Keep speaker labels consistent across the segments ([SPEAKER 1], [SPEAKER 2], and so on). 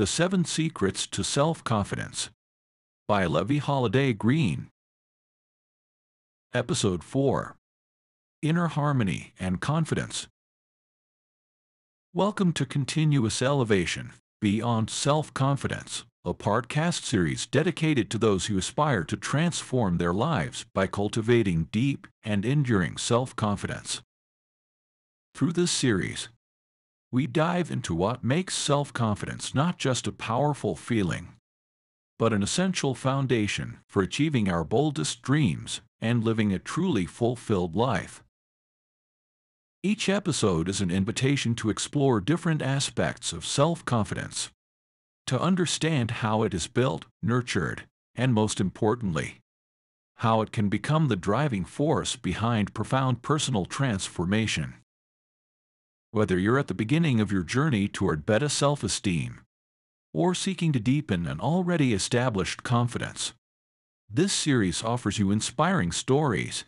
[SPEAKER 1] The 7 Secrets to Self-Confidence by Levy Holiday Greene. Episode 4. Inner Harmony and Confidence. Welcome to Continuous Elevation, Beyond Self-Confidence, a podcast series dedicated to those who aspire to transform their lives by cultivating deep and enduring self-confidence. Through this series, we dive into what makes self-confidence not just a powerful feeling, but an essential foundation for achieving our boldest dreams and living a truly fulfilled life. Each episode is an invitation to explore different aspects of self-confidence, to understand how it is built, nurtured, and most importantly, how it can become the driving force behind profound personal transformation. Whether you're at the beginning of your journey toward better self-esteem or seeking to deepen an already established confidence, this series offers you inspiring stories,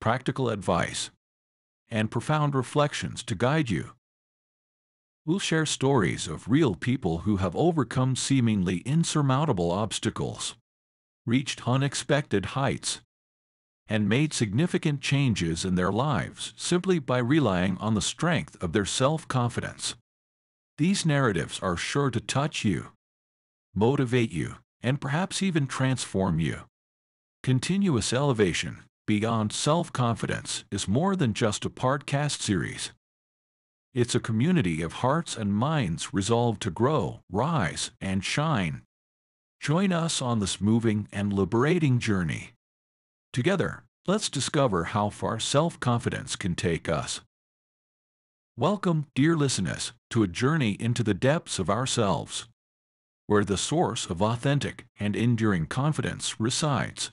[SPEAKER 1] practical advice, and profound reflections to guide you. We'll share stories of real people who have overcome seemingly insurmountable obstacles, reached unexpected heights, and made significant changes in their lives simply by relying on the strength of their self-confidence. These narratives are sure to touch you, motivate you, and perhaps even transform you. Continuous Elevation, Beyond Self-Confidence is more than just a podcast series. It's a community of hearts and minds resolved to grow, rise, and shine. Join us on this moving and liberating journey. Together, let's discover how far self-confidence can take us. Welcome, dear listeners, to a journey into the depths of ourselves, where the source of authentic and enduring confidence resides.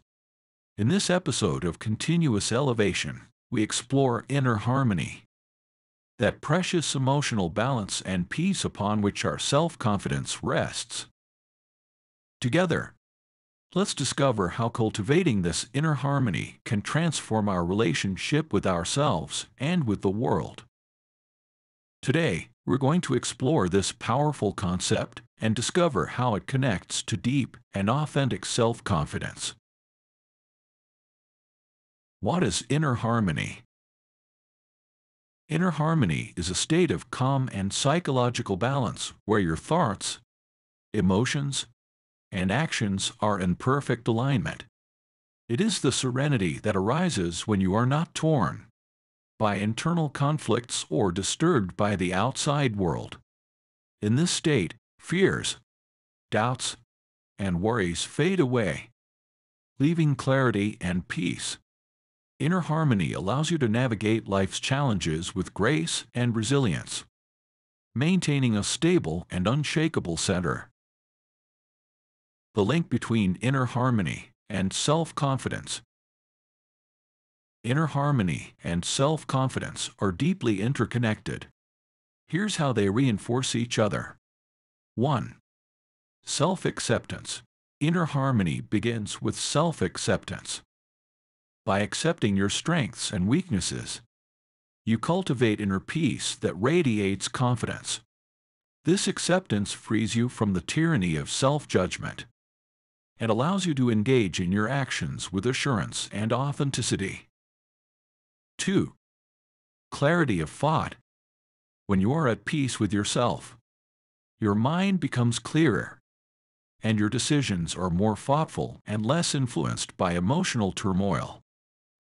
[SPEAKER 1] In this episode of Continuous Elevation, we explore inner harmony, that precious emotional balance and peace upon which our self-confidence rests. Together, let's discover how cultivating this inner harmony can transform our relationship with ourselves and with the world. Today, we're going to explore this powerful concept and discover how it connects to deep and authentic self-confidence. What is inner harmony? Inner harmony is a state of calm and psychological balance where your thoughts, emotions, and actions are in perfect alignment. It is the serenity that arises when you are not torn by internal conflicts or disturbed by the outside world. In this state, fears, doubts, and worries fade away, leaving clarity and peace. Inner harmony allows you to navigate life's challenges with grace and resilience, maintaining a stable and unshakable center. The link between inner harmony and self-confidence. Inner harmony and self-confidence are deeply interconnected. Here's how they reinforce each other. 1. Self-acceptance. Inner harmony begins with self-acceptance. By accepting your strengths and weaknesses, you cultivate inner peace that radiates confidence. This acceptance frees you from the tyranny of self-judgment and allows you to engage in your actions with assurance and authenticity. 2. Clarity of thought. When you are at peace with yourself, your mind becomes clearer, and your decisions are more thoughtful and less influenced by emotional turmoil.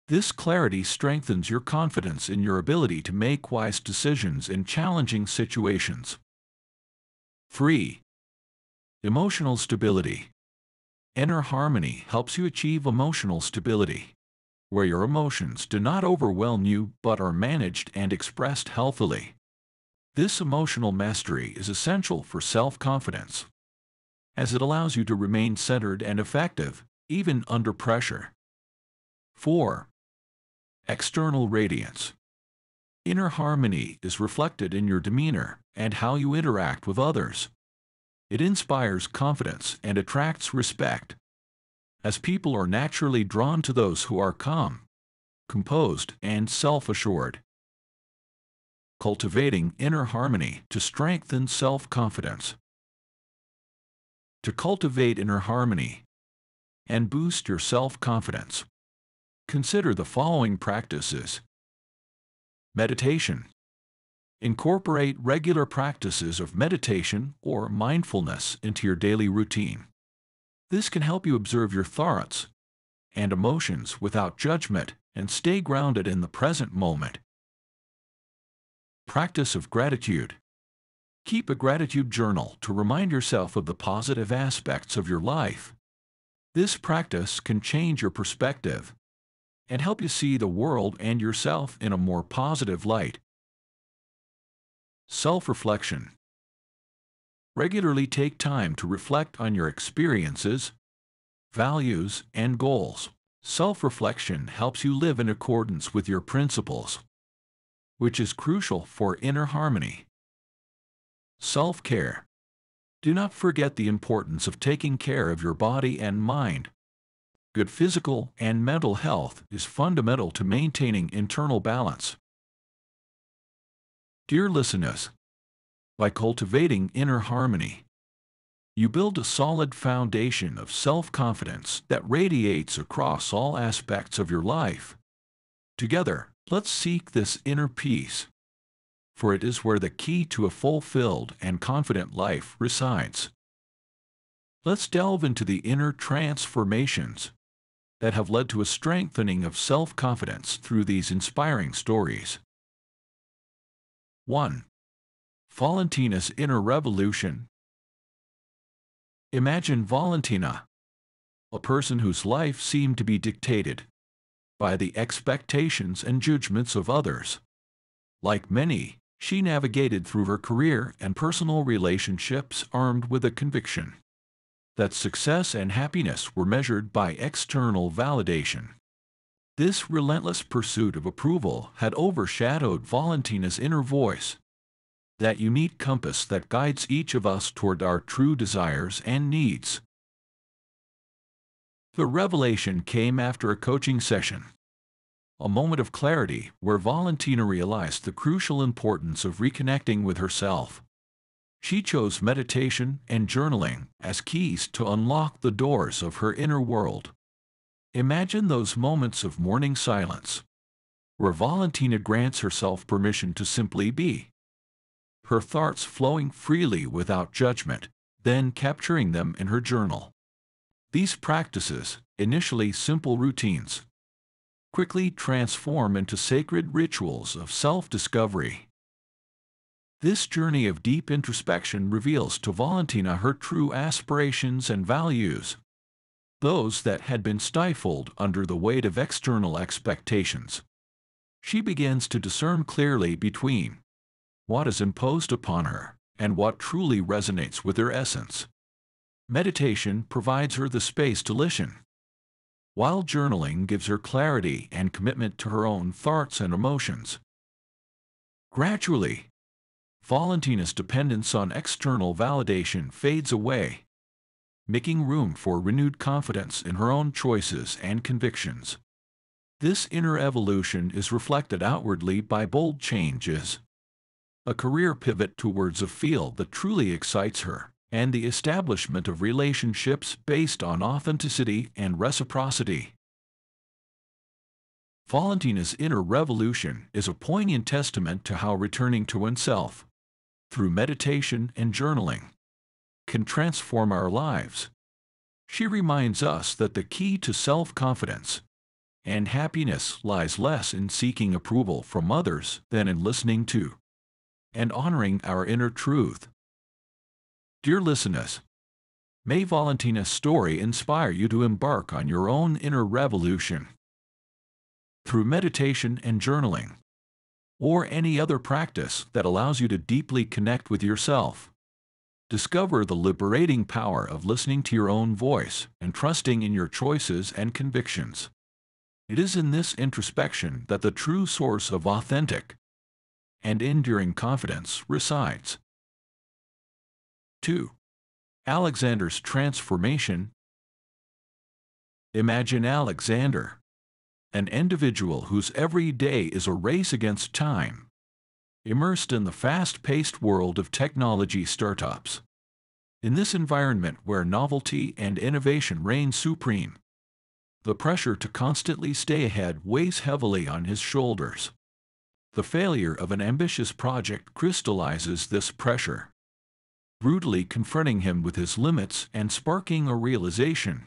[SPEAKER 1] This clarity strengthens your confidence in your ability to make wise decisions in challenging situations. 3. Emotional stability. Inner harmony helps you achieve emotional stability, where your emotions do not overwhelm you but are managed and expressed healthily. This emotional mastery is essential for self-confidence, as it allows you to remain centered and effective, even under pressure. 4. External radiance. Inner harmony is reflected in your demeanor and how you interact with others. It inspires confidence and attracts respect, as people are naturally drawn to those who are calm, composed, and self-assured. Cultivating inner harmony to strengthen self-confidence. To cultivate inner harmony and boost your self-confidence, consider the following practices. Meditation. Incorporate regular practices of meditation or mindfulness into your daily routine. This can help you observe your thoughts and emotions without judgment and stay grounded in the present moment. Practice of gratitude. Keep a gratitude journal to remind yourself of the positive aspects of your life. This practice can change your perspective and help you see the world and yourself in a more positive light. Self-reflection. Regularly take time to reflect on your experiences, values, and goals. Self-reflection helps you live in accordance with your principles, which is crucial for inner harmony. Self-care. Do not forget the importance of taking care of your body and mind. Good physical and mental health is fundamental to maintaining internal balance. Dear listeners, by cultivating inner harmony, you build a solid foundation of self-confidence that radiates across all aspects of your life. Together, let's seek this inner peace, for it is where the key to a fulfilled and confident life resides. Let's delve into the inner transformations that have led to a strengthening of self-confidence through these inspiring stories. 1. Valentina's inner revolution. Imagine Valentina, a person whose life seemed to be dictated by the expectations and judgments of others. Like many, she navigated through her career and personal relationships armed with a conviction that success and happiness were measured by external validation. This relentless pursuit of approval had overshadowed Valentina's inner voice, that unique compass that guides each of us toward our true desires and needs. The revelation came after a coaching session, a moment of clarity where Valentina realized the crucial importance of reconnecting with herself. She chose meditation and journaling as keys to unlock the doors of her inner world. Imagine those moments of morning silence, where Valentina grants herself permission to simply be, her thoughts flowing freely without judgment, then capturing them in her journal. These practices, initially simple routines, quickly transform into sacred rituals of self-discovery. This journey of deep introspection reveals to Valentina her true aspirations and values, those that had been stifled under the weight of external expectations. She begins to discern clearly between what is imposed upon her and what truly resonates with her essence. Meditation provides her the space to listen, while journaling gives her clarity and commitment to her own thoughts and emotions. Gradually, Valentina's dependence on external validation fades away, making room for renewed confidence in her own choices and convictions. This inner evolution is reflected outwardly by bold changes, a career pivot towards a field that truly excites her, and the establishment of relationships based on authenticity and reciprocity. Valentina's inner revolution is a poignant testament to how returning to oneself, through meditation and journaling, can transform our lives. She reminds us that the key to self-confidence and happiness lies less in seeking approval from others than in listening to and honoring our inner truth. Dear listeners, may Valentina's story inspire you to embark on your own inner revolution. Through meditation and journaling, or any other practice that allows you to deeply connect with yourself, discover the liberating power of listening to your own voice and trusting in your choices and convictions. It is in this introspection that the true source of authentic and enduring confidence resides. 2. Alexander's transformation. Imagine Alexander, an individual whose every day is a race against time, immersed in the fast-paced world of technology startups. In this environment where novelty and innovation reign supreme, the pressure to constantly stay ahead weighs heavily on his shoulders. The failure of an ambitious project crystallizes this pressure, brutally confronting him with his limits and sparking a realization: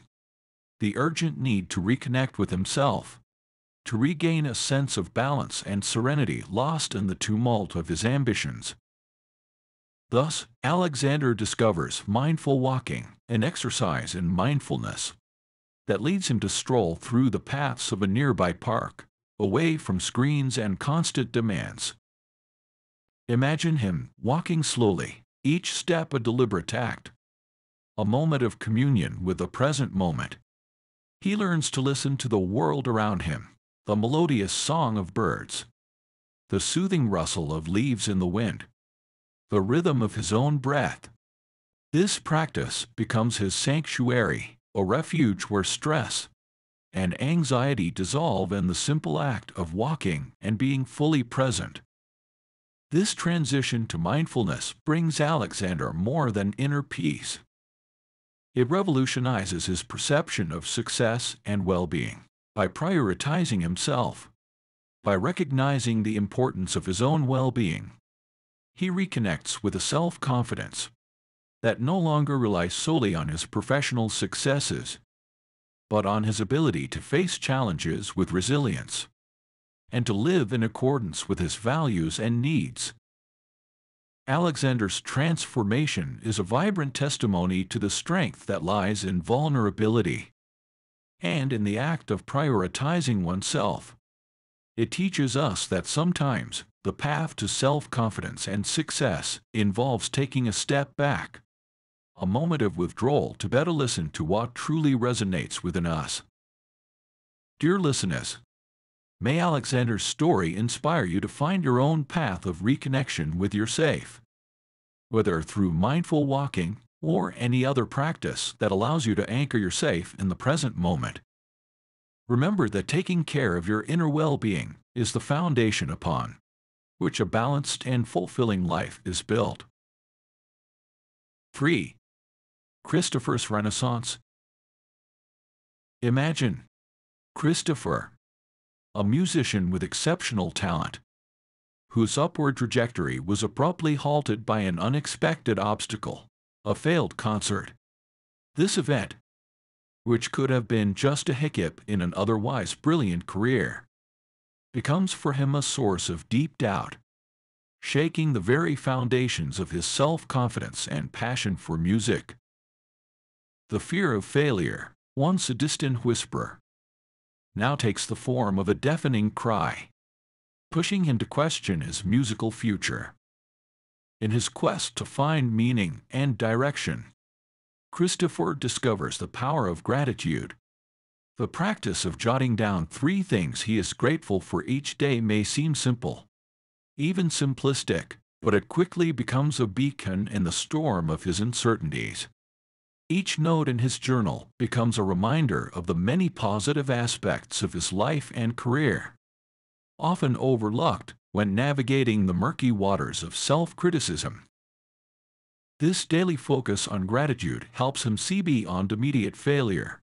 [SPEAKER 1] the urgent need to reconnect with himself, to regain a sense of balance and serenity lost in the tumult of his ambitions. Thus, Alexander discovers mindful walking, an exercise in mindfulness that leads him to stroll through the paths of a nearby park, away from screens and constant demands. Imagine him walking slowly, each step a deliberate act, a moment of communion with the present moment. He learns to listen to the world around him, the melodious song of birds, the soothing rustle of leaves in the wind, the rhythm of his own breath. This practice becomes his sanctuary, a refuge where stress and anxiety dissolve in the simple act of walking and being fully present. This transition to mindfulness brings Alexander more than inner peace. It revolutionizes his perception of success and well-being. By prioritizing himself, by recognizing the importance of his own well-being, he reconnects with a self-confidence that no longer relies solely on his professional successes, but on his ability to face challenges with resilience and to live in accordance with his values and needs. Alexander's transformation is a vibrant testimony to the strength that lies in vulnerability and in the act of prioritizing oneself. It teaches us that sometimes the path to self-confidence and success involves taking a step back, a moment of withdrawal to better listen to what truly resonates within us. Dear listeners, may Alexander's story inspire you to find your own path of reconnection with yourself, whether through mindful walking or any other practice that allows you to anchor yourself in the present moment. Remember that taking care of your inner well-being is the foundation upon which a balanced and fulfilling life is built. 3. Christopher's Renaissance. Imagine Christopher, a musician with exceptional talent, whose upward trajectory was abruptly halted by an unexpected obstacle, a failed concert. This event, which could have been just a hiccup in an otherwise brilliant career, becomes for him a source of deep doubt, shaking the very foundations of his self-confidence and passion for music. The fear of failure, once a distant whisper, now takes the form of a deafening cry, pushing him to question his musical future. In his quest to find meaning and direction, Christopher discovers the power of gratitude. The practice of jotting down 3 things he is grateful for each day may seem simple, even simplistic, but it quickly becomes a beacon in the storm of his uncertainties. Each note in his journal becomes a reminder of the many positive aspects of his life and career, often overlooked when navigating the murky waters of self-criticism. This daily focus on gratitude helps him see beyond immediate failure,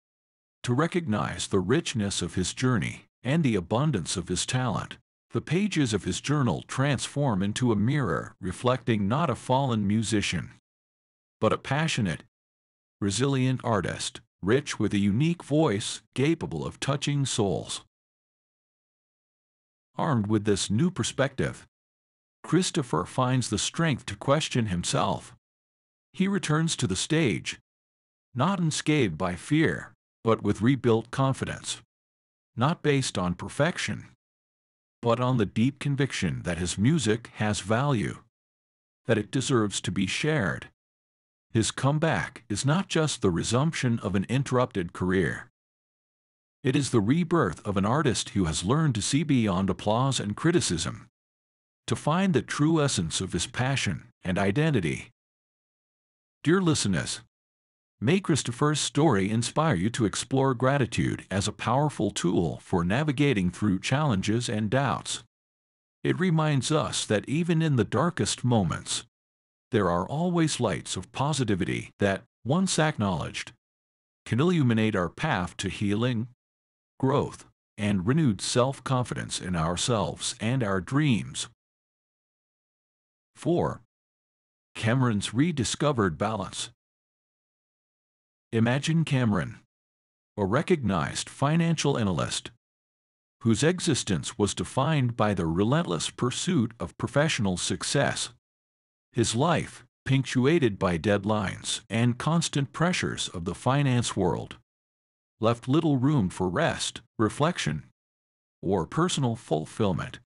[SPEAKER 1] to recognize the richness of his journey and the abundance of his talent. The pages of his journal transform into a mirror reflecting not a fallen musician, but a passionate, resilient artist, rich with a unique voice, capable of touching souls. Armed with this new perspective, Christopher finds the strength to question himself. He returns to the stage, not unscathed by fear, but with rebuilt confidence, not based on perfection, but on the deep conviction that his music has value, that it deserves to be shared. His comeback is not just the resumption of an interrupted career. It is the rebirth of an artist who has learned to see beyond applause and criticism, to find the true essence of his passion and identity. Dear listeners, may Christopher's story inspire you to explore gratitude as a powerful tool for navigating through challenges and doubts. It reminds us that even in the darkest moments, There are always lights of positivity that, once acknowledged, can illuminate our path to healing, growth, and renewed self-confidence in ourselves and our dreams. 4. Cameron's rediscovered balance. Imagine Cameron, a recognized financial analyst, whose existence was defined by the relentless pursuit of professional success. His life, punctuated by deadlines and constant pressures of the finance world, left little room for rest, reflection, or personal fulfillment.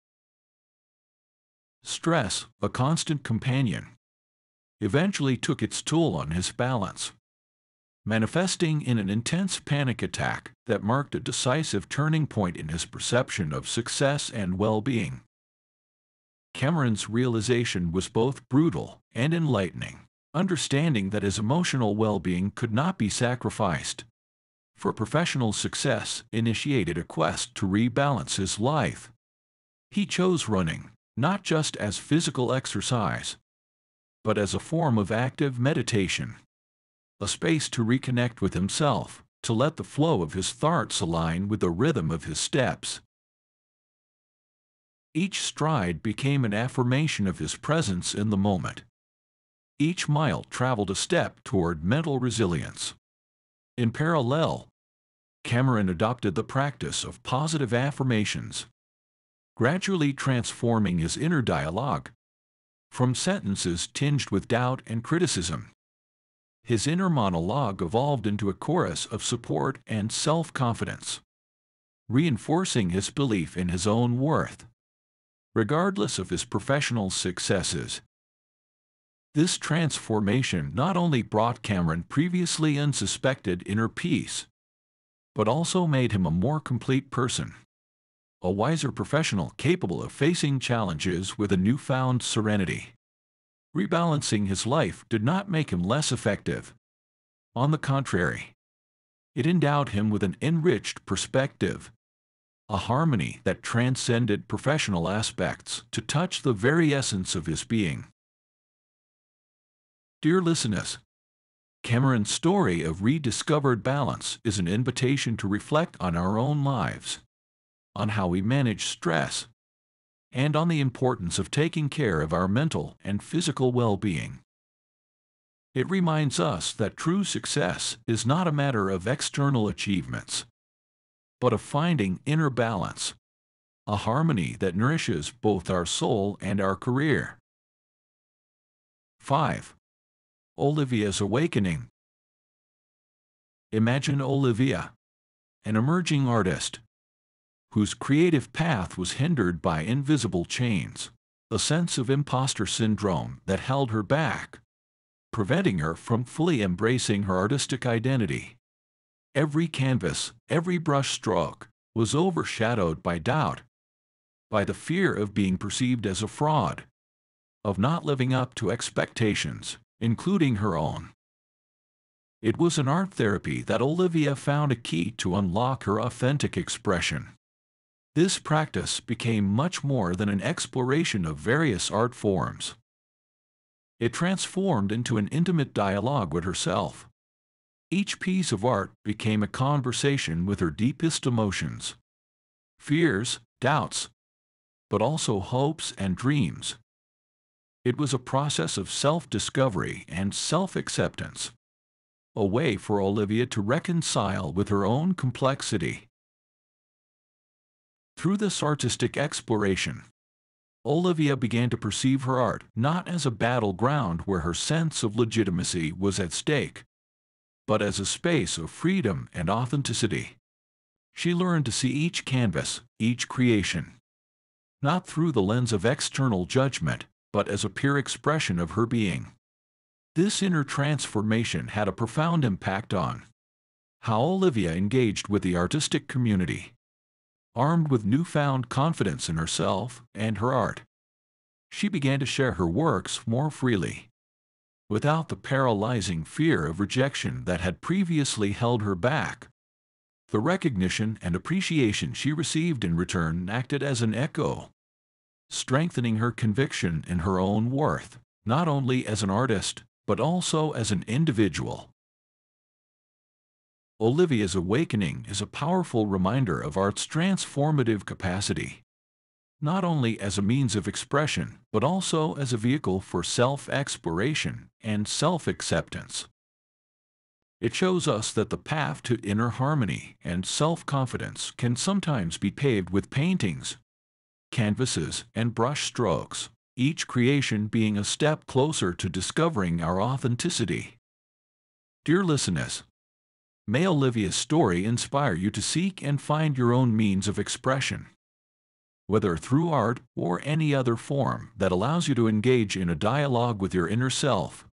[SPEAKER 1] Stress, a constant companion, eventually took its toll on his balance, manifesting in an intense panic attack that marked a decisive turning point in his perception of success and well-being. Cameron's realization was both brutal and enlightening, understanding that his emotional well-being could not be sacrificed for professional success initiated a quest to rebalance his life. He chose running, not just as physical exercise, but as a form of active meditation, a space to reconnect with himself, to let the flow of his thoughts align with the rhythm of his steps. Each stride became an affirmation of his presence in the moment. Each mile traveled a step toward mental resilience. In parallel, Cameron adopted the practice of positive affirmations, gradually transforming his inner dialogue. From sentences tinged with doubt and criticism, his inner monologue evolved into a chorus of support and self-confidence, reinforcing his belief in his own worth, regardless of his professional successes. This transformation not only brought Cameron previously unsuspected inner peace, but also made him a more complete person, a wiser professional capable of facing challenges with a newfound serenity. Rebalancing his life did not make him less effective. On the contrary, it endowed him with an enriched perspective, a harmony that transcended professional aspects to touch the very essence of his being. Dear listeners, Cameron's story of rediscovered balance is an invitation to reflect on our own lives, on how we manage stress, and on the importance of taking care of our mental and physical well-being. It reminds us that true success is not a matter of external achievements, but of finding inner balance, a harmony that nourishes both our soul and our career. 5. Olivia's awakening. Imagine Olivia, an emerging artist, whose creative path was hindered by invisible chains, a sense of imposter syndrome that held her back, preventing her from fully embracing her artistic identity. Every canvas, every brush stroke, was overshadowed by doubt, by the fear of being perceived as a fraud, of not living up to expectations, including her own. It was in art therapy that Olivia found a key to unlock her authentic expression. This practice became much more than an exploration of various art forms. It transformed into an intimate dialogue with herself. Each piece of art became a conversation with her deepest emotions, fears, doubts, but also hopes and dreams. It was a process of self-discovery and self-acceptance, a way for Olivia to reconcile with her own complexity. Through this artistic exploration, Olivia began to perceive her art not as a battleground where her sense of legitimacy was at stake, but as a space of freedom and authenticity. She learned to see each canvas, each creation, not through the lens of external judgment, but as a pure expression of her being. This inner transformation had a profound impact on how Olivia engaged with the artistic community. Armed with newfound confidence in herself and her art, she began to share her works more freely, without the paralyzing fear of rejection that had previously held her back. The recognition and appreciation she received in return acted as an echo, strengthening her conviction in her own worth. not only as an artist, but also as an individual. Olivia's awakening is a powerful reminder of art's transformative capacity, not only as a means of expression, but also as a vehicle for self-exploration and self-acceptance. It shows us that the path to inner harmony and self-confidence can sometimes be paved with paintings, canvases, and brush strokes, each creation being a step closer to discovering our authenticity. Dear listeners, may Olivia's story inspire you to seek and find your own means of expression, whether through art or any other form that allows you to engage in a dialogue with your inner self.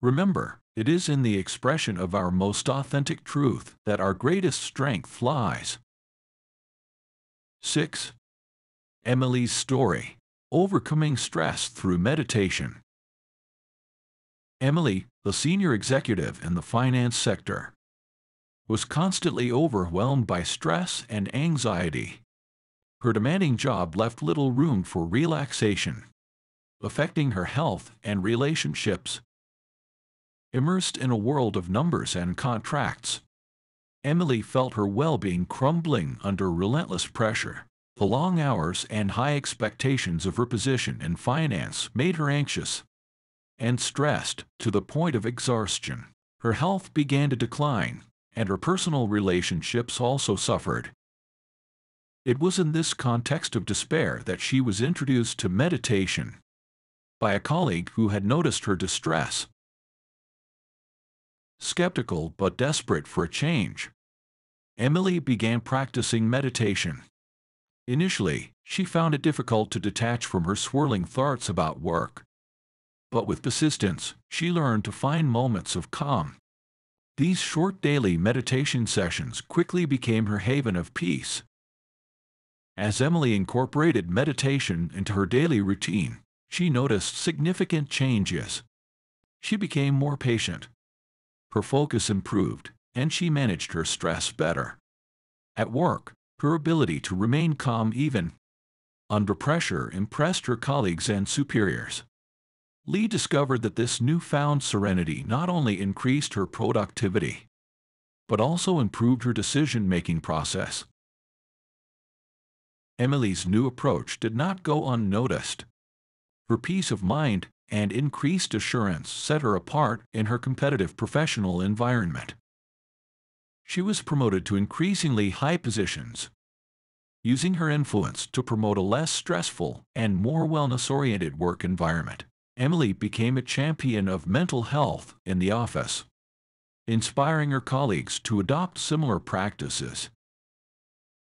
[SPEAKER 1] Remember, it is in the expression of our most authentic truth that our greatest strength lies. 6. Emily's story: overcoming stress through meditation. Emily, the senior executive in the finance sector, was constantly overwhelmed by stress and anxiety. Her demanding job left little room for relaxation, affecting her health and relationships. Immersed in a world of numbers and contracts, Emily felt her well-being crumbling under relentless pressure. The long hours and high expectations of her position in finance made her anxious and stressed to the point of exhaustion. Her health began to decline, and her personal relationships also suffered. It was in this context of despair that she was introduced to meditation by a colleague who had noticed her distress. Skeptical but desperate for a change, Emily began practicing meditation. Initially, she found it difficult to detach from her swirling thoughts about work. But with persistence, she learned to find moments of calm. These short daily meditation sessions quickly became her haven of peace. As Emily incorporated meditation into her daily routine, she noticed significant changes. She became more patient. Her focus improved, and she managed her stress better. At work, her ability to remain calm even under pressure impressed her colleagues and superiors. Lee discovered that this newfound serenity not only increased her productivity, but also improved her decision-making process. Emily's new approach did not go unnoticed. Her peace of mind and increased assurance set her apart in her competitive professional environment. She was promoted to increasingly high positions, using her influence to promote a less stressful and more wellness-oriented work environment. Emily became a champion of mental health in the office, inspiring her colleagues to adopt similar practices.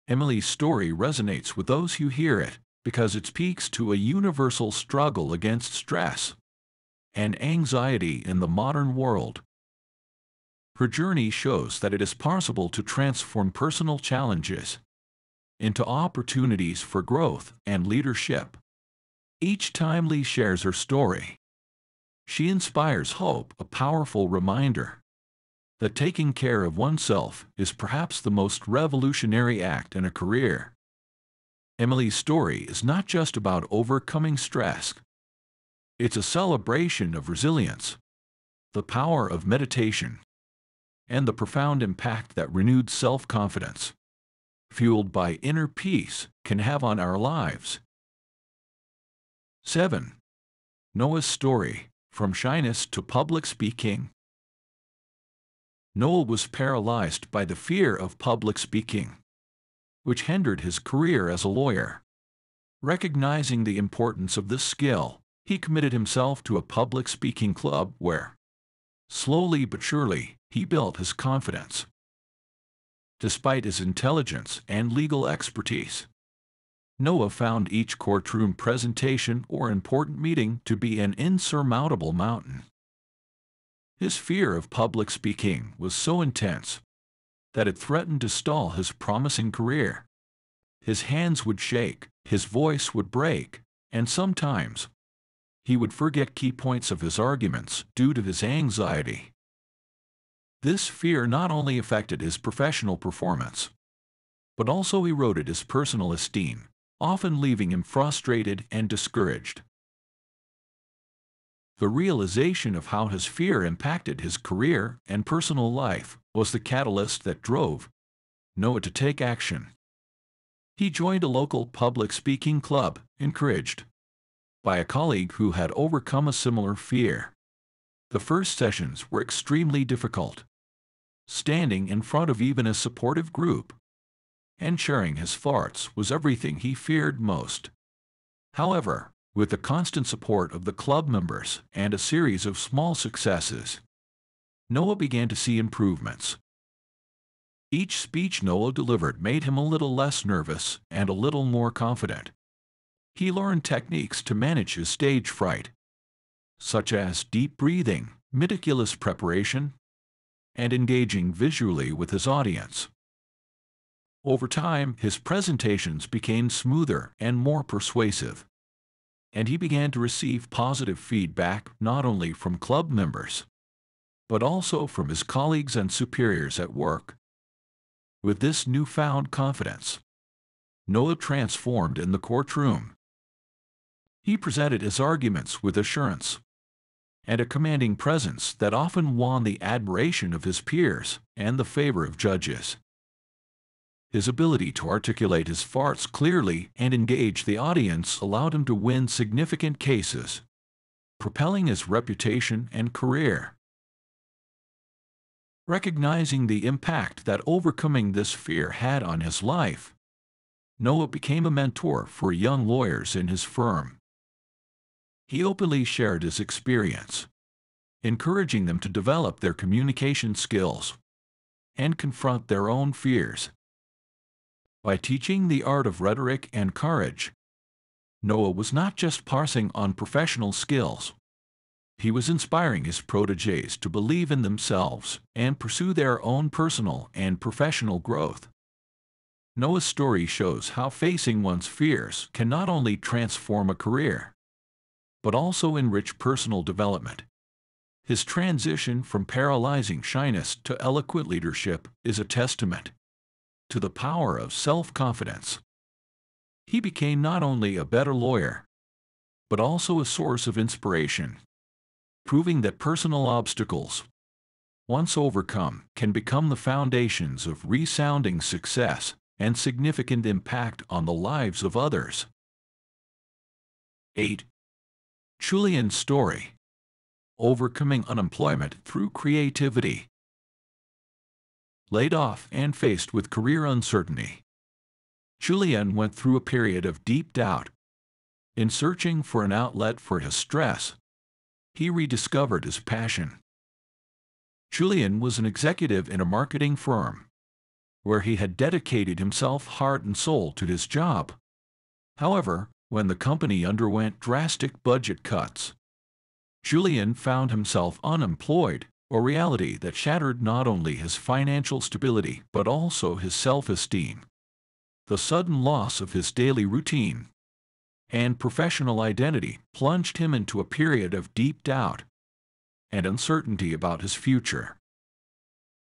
[SPEAKER 1] Emily's story resonates with those who hear it because it speaks to a universal struggle against stress and anxiety in the modern world. Her journey shows that it is possible to transform personal challenges into opportunities for growth and leadership. Each time Lee shares her story, she inspires hope, a powerful reminder that taking care of oneself is perhaps the most revolutionary act in a career. Emily's story is not just about overcoming stress. It's a celebration of resilience, the power of meditation, and the profound impact that renewed self-confidence, fueled by inner peace, can have on our lives. 7. Noah's story: from shyness to public speaking. Noah was paralyzed by the fear of public speaking, which hindered his career as a lawyer. Recognizing the importance of this skill, he committed himself to a public speaking club where, slowly but surely, he built his confidence. Despite his intelligence and legal expertise, Noah found each courtroom presentation or important meeting to be an insurmountable mountain. His fear of public speaking was so intense that it threatened to stall his promising career. His hands would shake, his voice would break, and sometimes he would forget key points of his arguments due to his anxiety. This fear not only affected his professional performance, but also eroded his personal esteem, often leaving him frustrated and discouraged. The realization of how his fear impacted his career and personal life was the catalyst that drove Noah to take action. He joined a local public speaking club, encouraged by a colleague who had overcome a similar fear. The first sessions were extremely difficult. Standing in front of even a supportive group and sharing his thoughts was everything he feared most. However, with the constant support of the club members and a series of small successes, Noah began to see improvements. Each speech Noah delivered made him a little less nervous and a little more confident. He learned techniques to manage his stage fright, such as deep breathing, meticulous preparation, and engaging visually with his audience. Over time, his presentations became smoother and more persuasive, and he began to receive positive feedback not only from club members, but also from his colleagues and superiors at work. With this newfound confidence, Noah transformed in the courtroom. He presented his arguments with assurance and a commanding presence that often won the admiration of his peers and the favor of judges. His ability to articulate his thoughts clearly and engage the audience allowed him to win significant cases, propelling his reputation and career. Recognizing the impact that overcoming this fear had on his life, Noah became a mentor for young lawyers in his firm. He openly shared his experience, encouraging them to develop their communication skills and confront their own fears. By teaching the art of rhetoric and courage, Noah was not just passing on professional skills. He was inspiring his protégés to believe in themselves and pursue their own personal and professional growth. Noah's story shows how facing one's fears can not only transform a career, but also enrich personal development. His transition from paralyzing shyness to eloquent leadership is a testament to the power of self-confidence. He became not only a better lawyer, but also a source of inspiration, proving that personal obstacles, once overcome, can become the foundations of resounding success and significant impact on the lives of others. 8. Julian's story: overcoming unemployment through creativity. Laid off and faced with career uncertainty, Julian went through a period of deep doubt. In searching for an outlet for his stress, he rediscovered his passion. Julian was an executive in a marketing firm, where he had dedicated himself heart and soul to his job. However, when the company underwent drastic budget cuts, Julian found himself unemployed, a reality that shattered not only his financial stability but also his self-esteem. The sudden loss of his daily routine and professional identity plunged him into a period of deep doubt and uncertainty about his future.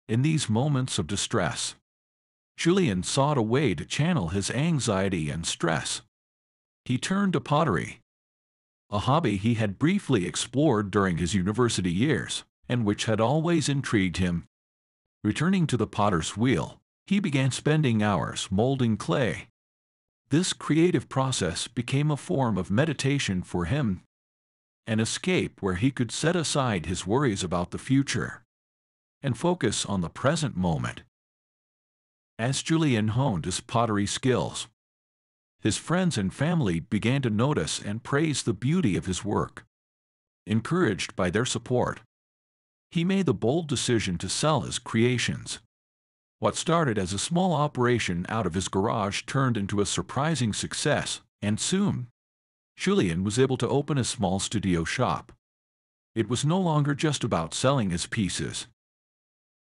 [SPEAKER 1] In these moments of distress, Julian sought a way to channel his anxiety and stress. He turned to pottery, a hobby he had briefly explored during his university years, and which had always intrigued him. Returning to the potter's wheel, he began spending hours molding clay. This creative process became a form of meditation for him, an escape where he could set aside his worries about the future and focus on the present moment. As Julian honed his pottery skills, his friends and family began to notice and praise the beauty of his work. Encouraged by their support, he made the bold decision to sell his creations. What started as a small operation out of his garage turned into a surprising success, and soon, Julian was able to open a small studio shop. It was no longer just about selling his pieces.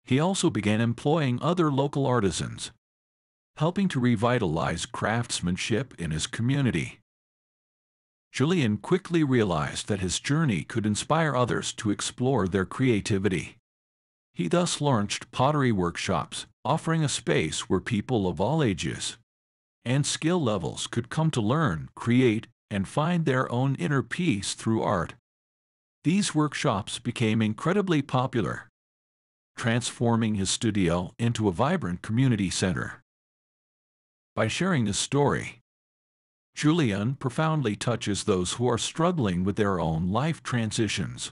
[SPEAKER 1] He also began employing other local artisans, helping to revitalize craftsmanship in his community. Julian quickly realized that his journey could inspire others to explore their creativity. He thus launched pottery workshops, offering a space where people of all ages and skill levels could come to learn, create, and find their own inner peace through art. These workshops became incredibly popular, transforming his studio into a vibrant community center. By sharing his story, Julian profoundly touches those who are struggling with their own life transitions.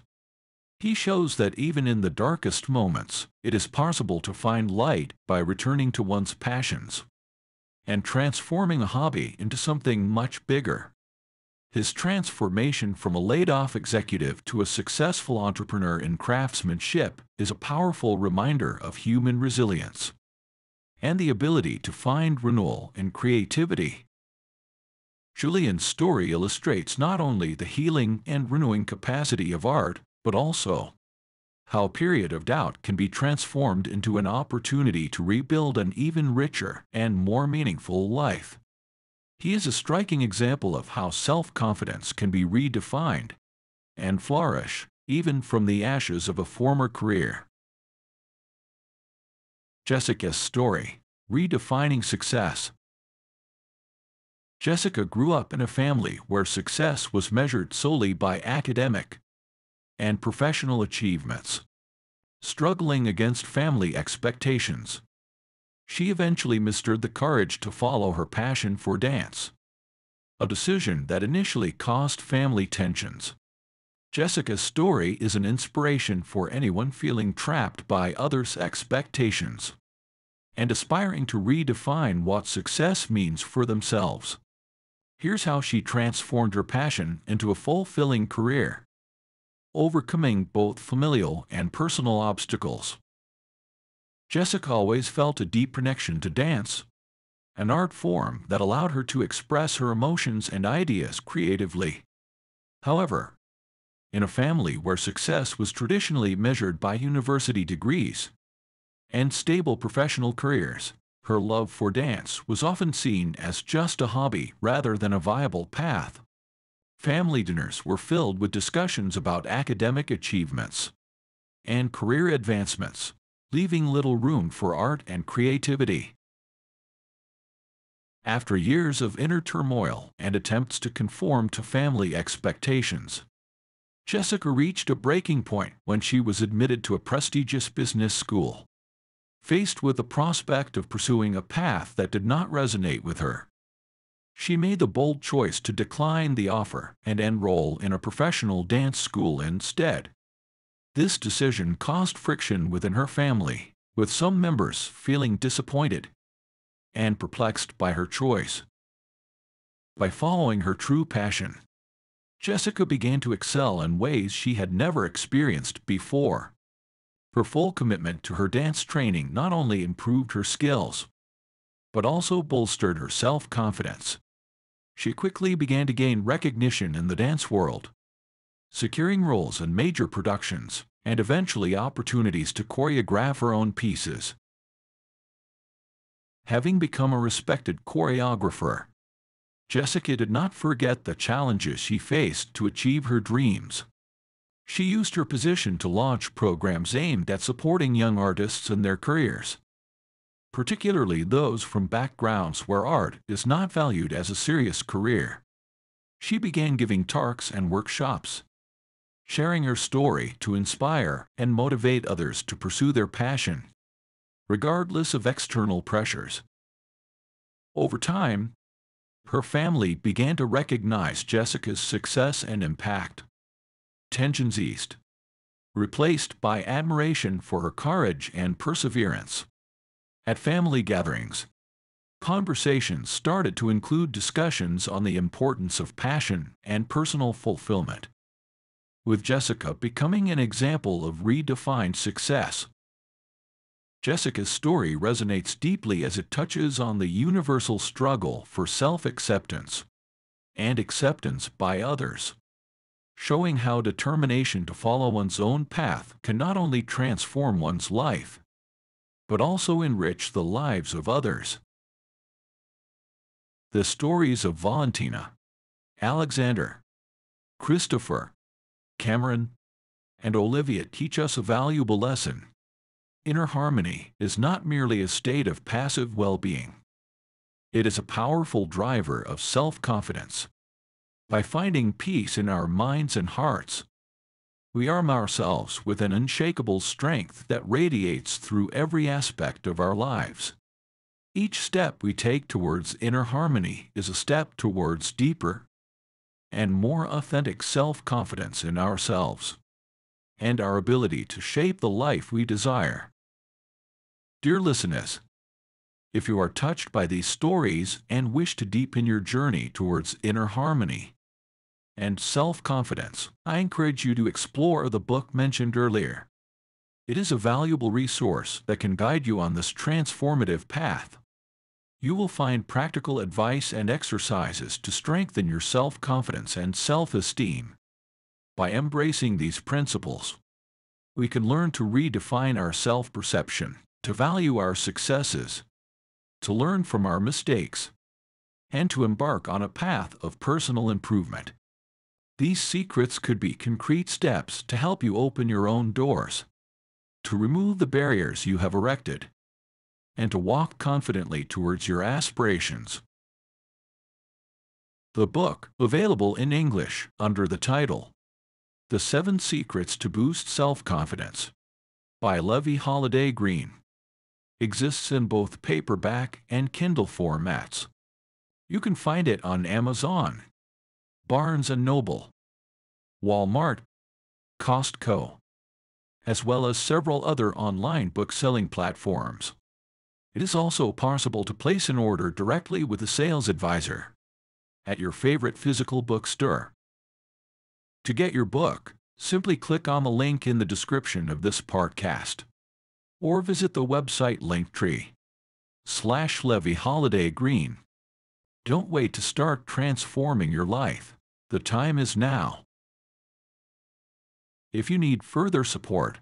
[SPEAKER 1] He shows that even in the darkest moments, it is possible to find light by returning to one's passions and transforming a hobby into something much bigger. His transformation from a laid-off executive to a successful entrepreneur in craftsmanship is a powerful reminder of human resilience and the ability to find renewal in creativity. Julian's story illustrates not only the healing and renewing capacity of art, but also how a period of doubt can be transformed into an opportunity to rebuild an even richer and more meaningful life. He is a striking example of how self-confidence can be redefined and flourish, even from the ashes of a former career. Jessica's story, redefining success. Jessica grew up in a family where success was measured solely by academic and professional achievements. Struggling against family expectations, she eventually mustered the courage to follow her passion for dance, a decision that initially caused family tensions. Jessica's story is an inspiration for anyone feeling trapped by others' expectations and aspiring to redefine what success means for themselves. Here's how she transformed her passion into a fulfilling career, overcoming both familial and personal obstacles. Jessica always felt a deep connection to dance, an art form that allowed her to express her emotions and ideas creatively. However, in a family where success was traditionally measured by university degrees and stable professional careers, her love for dance was often seen as just a hobby rather than a viable path. Family dinners were filled with discussions about academic achievements and career advancements, leaving little room for art and creativity. After years of inner turmoil and attempts to conform to family expectations, Jessica reached a breaking point when she was admitted to a prestigious business school. Faced with the prospect of pursuing a path that did not resonate with her, she made the bold choice to decline the offer and enroll in a professional dance school instead. This decision caused friction within her family, with some members feeling disappointed and perplexed by her choice. By following her true passion, Jessica began to excel in ways she had never experienced before. Her full commitment to her dance training not only improved her skills, but also bolstered her self-confidence. She quickly began to gain recognition in the dance world, securing roles in major productions and eventually opportunities to choreograph her own pieces. Having become a respected choreographer, Jessica did not forget the challenges she faced to achieve her dreams. She used her position to launch programs aimed at supporting young artists in their careers, particularly those from backgrounds where art is not valued as a serious career. She began giving talks and workshops, sharing her story to inspire and motivate others to pursue their passion, regardless of external pressures. Over time, her family began to recognize Jessica's success and impact. Tensions eased, replaced by admiration for her courage and perseverance. At family gatherings, conversations started to include discussions on the importance of passion and personal fulfillment, with Jessica becoming an example of redefined success. Jessica's story resonates deeply as it touches on the universal struggle for self-acceptance and acceptance by others, showing how determination to follow one's own path can not only transform one's life, but also enrich the lives of others. The stories of Valentina, Alexander, Christopher, Cameron, and Olivia teach us a valuable lesson. Inner harmony is not merely a state of passive well-being. It is a powerful driver of self-confidence. By finding peace in our minds and hearts, We arm ourselves with an unshakable strength that radiates through every aspect of our lives. Each step we take towards inner harmony is a step towards deeper and more authentic self-confidence in ourselves and our ability to shape the life we desire. Dear listeners, if you are touched by these stories and wish to deepen your journey towards inner harmony and self-confidence, I encourage you to explore the book mentioned earlier. It is a valuable resource that can guide you on this transformative path. You will find practical advice and exercises to strengthen your self-confidence and self-esteem. By embracing these principles, we can learn to redefine our self-perception, to value our successes, to learn from our mistakes, and to embark on a path of personal improvement. These secrets could be concrete steps to help you open your own doors, to remove the barriers you have erected, and to walk confidently towards your aspirations. The book, available in English under the title The 7 Secrets to Boost Self-Confidence by Levy Holiday Greene, exists in both paperback and Kindle formats. You can find it on Amazon, Barnes & Noble, Walmart, Costco, as well as several other online book-selling platforms. It is also possible to place an order directly with a sales advisor at your favorite physical bookstore. To get your book, simply click on the link in the description of this podcast, or visit the website linktree/Levy Holiday Greene. Don't wait to start transforming your life. The time is now. If you need further support,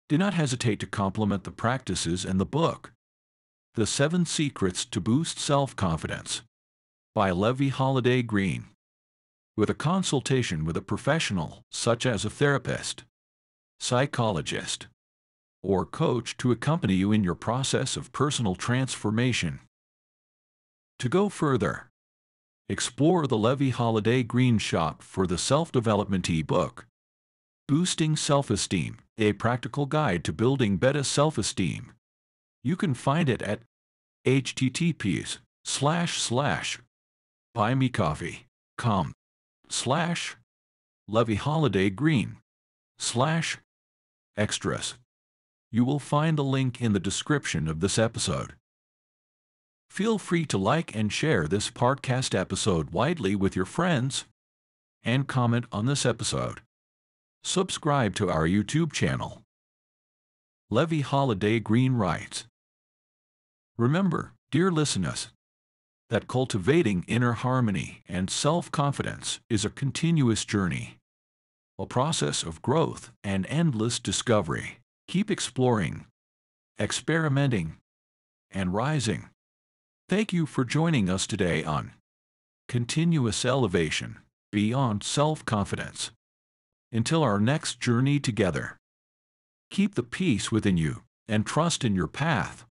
[SPEAKER 1] do not hesitate to compliment the practices in the book, The 7 Secrets to Boost Self-Confidence by Levy Holiday Greene, with a consultation with a professional, such as a therapist, psychologist, or coach, to accompany you in your process of personal transformation. To go further, explore the Levy Holiday Greene shop for the self-development e-book, Boosting Self-Esteem, a practical guide to building better self-esteem. You can find it at https://buymecoffee.com/Levy Holiday Greene/extras. You will find the link in the description of this episode. Feel free to like and share this podcast episode widely with your friends, and comment on this episode. Subscribe to our YouTube channel. Levy Holiday Greene writes, remember, dear listeners, that cultivating inner harmony and self-confidence is a continuous journey, a process of growth and endless discovery. Keep exploring, experimenting, and rising. Thank you for joining us today on Continuous Elevation Beyond Self-Confidence. Until our next journey together, keep the peace within you and trust in your path.